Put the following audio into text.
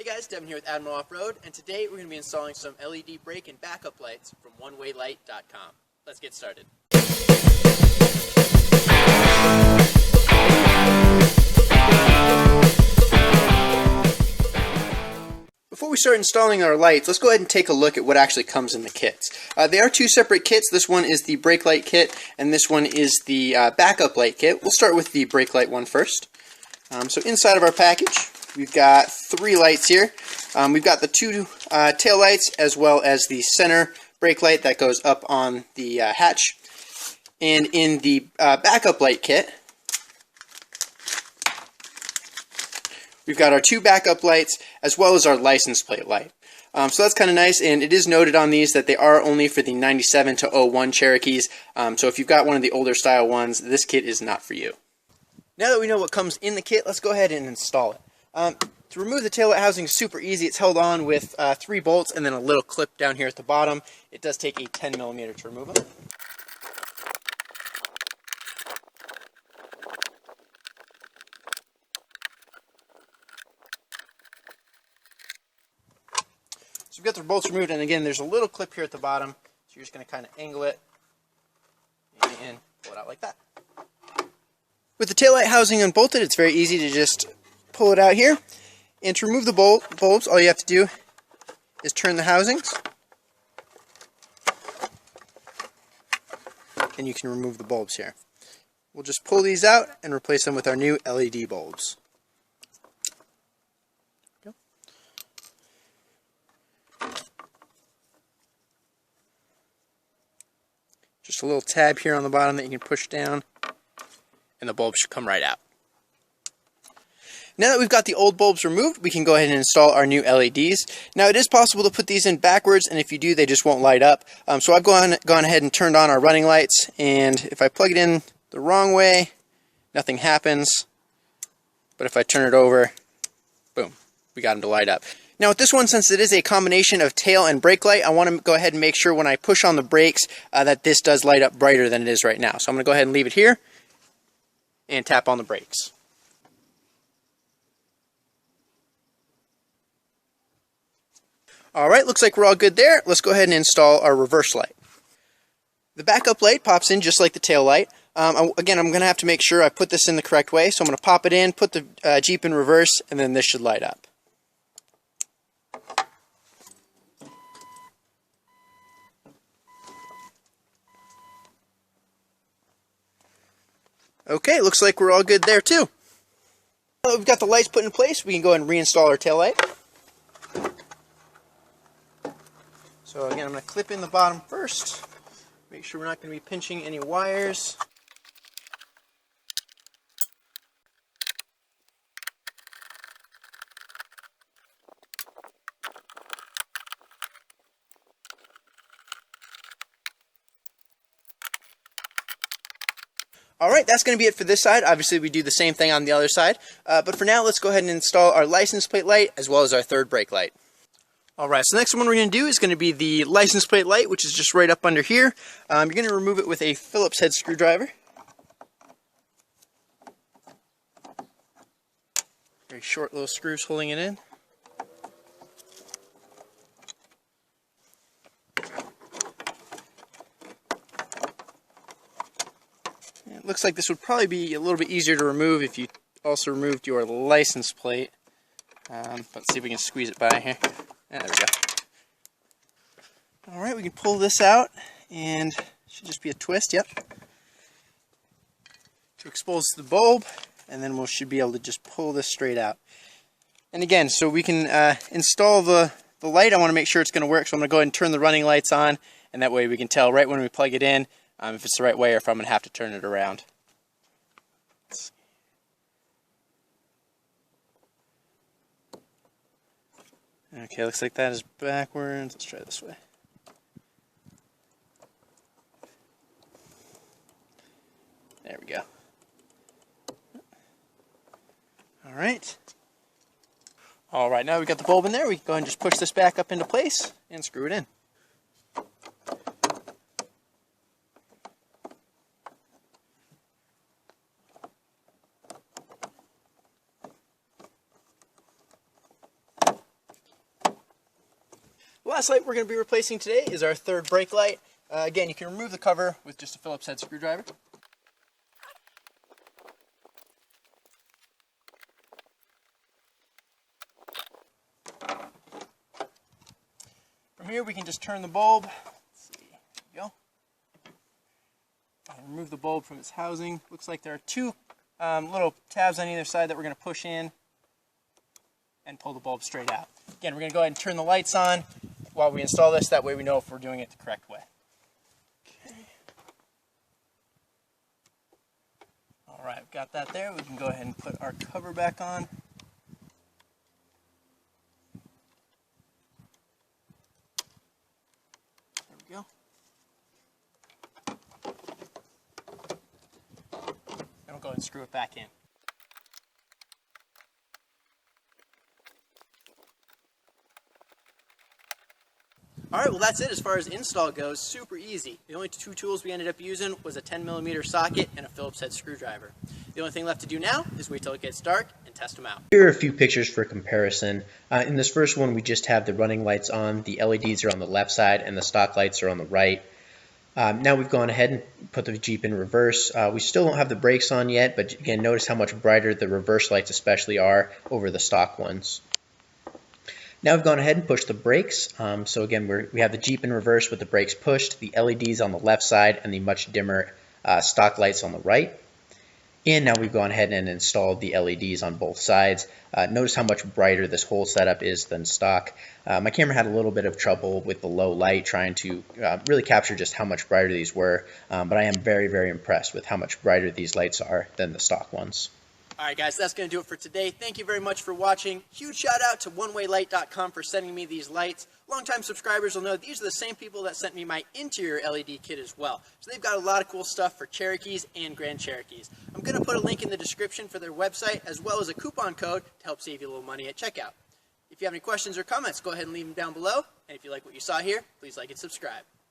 Hey guys, Devin here with Admiral Off-Road, and today we're going to be installing some LED brake and backup lights from OneWayLight.com. Let's get started. Before we start installing our lights, let's go ahead and take a look at what actually comes in the kits. They are two separate kits. This one is the brake light kit, and this one is the backup light kit. We'll start with the brake light one first. So inside of our package, we've got three lights here. We've got the two tail lights as well as the center brake light that goes up on the hatch. And in the backup light kit, we've got our two backup lights as well as our license plate light. So that's kind of nice, and it is noted on these that they are only for the 97 to 01 Cherokees. So if you've got one of the older style ones, this kit is not for you. Now that we know what comes in the kit, let's go ahead and install it. To remove the taillight housing is super easy. It's held on with 3 bolts and then a little clip down here at the bottom. It does take a 10mm to remove them. So we've got the bolts removed, and again, there's a little clip here at the bottom. So you're just going to kind of angle it and pull it out like that. With the taillight housing unbolted, it's very easy to just pull it out here. And to remove the bulbs, all you have to do is turn the housings. And you can remove the bulbs here. We'll just pull these out and replace them with our new LED bulbs. Go. Just a little tab here on the bottom that you can push down, and the bulb should come right out. Now that we've got the old bulbs removed, we can go ahead and install our new LEDs. Now it is possible to put these in backwards, and if you do, they just won't light up. So I've gone ahead and turned on our running lights, and if I plug it in the wrong way, nothing happens. But if I turn it over, boom, we got them to light up. Now with this one, since it is a combination of tail and brake light, I want to go ahead and make sure when I push on the brakes that this does light up brighter than it is right now. So I'm going to go ahead and leave it here and tap on the brakes. Alright, looks like we're all good there. Let's go ahead and install our reverse light. The backup light pops in just like the tail light. Again, I'm going to have to make sure I put this in the correct way. So I'm going to pop it in, put the Jeep in reverse, and then this should light up. Okay, looks like we're all good there too. Now we've got the lights put in place, we can go ahead and reinstall our tail light. So again, I'm going to clip in the bottom first. Make sure we're not going to be pinching any wires. Alright, that's going to be it for this side. Obviously, we do the same thing on the other side. But for now, let's go ahead and install our license plate light as well as our third brake light. Alright, so the next one we're going to do is going to be the license plate light, which is just right up under here. You're going to remove it with a Phillips head screwdriver. Very short little screws holding it in. It looks like this would probably be a little bit easier to remove if you also removed your license plate. Let's see if we can squeeze it by here. There we go. Alright, we can pull this out, and it should just be a twist, yep. To expose the bulb, and then we should be able to just pull this straight out. And again, so we can install the light. I want to make sure it's going to work, so I'm going to go ahead and turn the running lights on, and that way we can tell right when we plug it in if it's the right way or if I'm going to have to turn it around. Okay, looks like that is backwards. Let's try this way. There we go. Alright. Alright, now we've got the bulb in there. We can go ahead and just push this back up into place and screw it in. The last light we're going to be replacing today is our third brake light. Again, you can remove the cover with just a Phillips head screwdriver. From here we can just turn the bulb. Let's see, there we go. And remove the bulb from its housing. Looks like there are two little tabs on either side that we're going to push in and pull the bulb straight out. Again, we're going to go ahead and turn the lights on while we install this. That way we know if we're doing it the correct way. Okay. All right, we've got that there. We can go ahead and put our cover back on. There we go. And we'll go ahead and screw it back in. Alright, well that's it as far as install goes. Super easy. The only two tools we ended up using was a 10mm socket and a Phillips head screwdriver. The only thing left to do now is wait till it gets dark and test them out. Here are a few pictures for comparison. In this first one we just have the running lights on, the LEDs are on the left side and the stock lights are on the right. Now we've gone ahead and put the Jeep in reverse. We still don't have the brakes on yet, but again notice how much brighter the reverse lights especially are over the stock ones. Now we've gone ahead and pushed the brakes. So again, we have the Jeep in reverse with the brakes pushed, the LEDs on the left side, and the much dimmer stock lights on the right. And now we've gone ahead and installed the LEDs on both sides. Notice how much brighter this whole setup is than stock. My camera had a little bit of trouble with the low light trying to really capture just how much brighter these were, but I am very, very impressed with how much brighter these lights are than the stock ones. Alright guys, that's going to do it for today. Thank you very much for watching. Huge shout out to onewaylight.com for sending me these lights. Longtime subscribers will know these are the same people that sent me my interior LED kit as well. So they've got a lot of cool stuff for Cherokees and Grand Cherokees. I'm going to put a link in the description for their website as well as a coupon code to help save you a little money at checkout. If you have any questions or comments, go ahead and leave them down below. And if you like what you saw here, please like and subscribe.